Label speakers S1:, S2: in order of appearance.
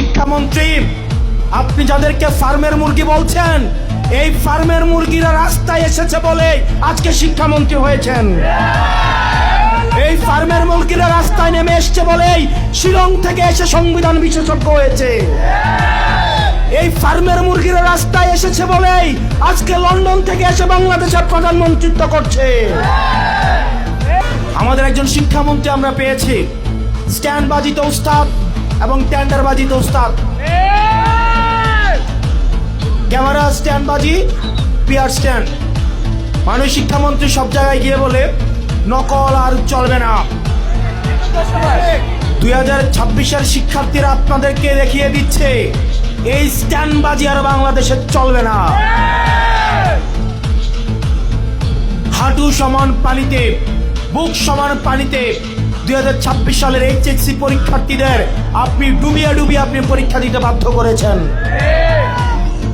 S1: শিক্ষামন্ত্রী, আপনি যাদেরকে ফার্মের মুরগি বলছেন, এই ফার্মের মুরগিরা রাস্তায় এসেছে বলে আজকে শিক্ষামন্ত্রী হয়েছেন। এই ফার্মের মুরগিরা রাস্তায় নেমে এসছে বলেই শিলং থেকে এসে সংবিধান বিশেষজ্ঞ হয়েছে। এই ফার্মের মুরগিরা রাস্তায় এসেছে বলেই আজকে লন্ডন থেকে এসে বাংলাদেশের প্রধানমন্ত্রিত্ব করছে। আমাদের একজন শিক্ষামন্ত্রী আমরা পেয়েছি, স্ট্যান্ড বাজিতে উস্তাদ এবং টেন্ডার বাজিতে উস্তাদ। ক্যামেরা স্ট্যান্ড বাজি, পিয়ার স্ট্যান্ড। মানুষ শিক্ষামন্ত্রী সব জায়গায় গিয়ে বলে নকল আর চলবে না। 2026-এর শিক্ষার্থীরা আপনাদেরকে দেখিয়ে দিচ্ছে এই স্ট্যান্ড বাজি আর বাংলাদেশে চলবে না। হাঁটু সমান পানিতে, বুক সমান পানিতে 2026 সালের HSC পরীক্ষার্থীদের আপনি ডুবিয়ে ডুবিয়ে আপনি পরীক্ষা দিতে বাধ্য করেছেন।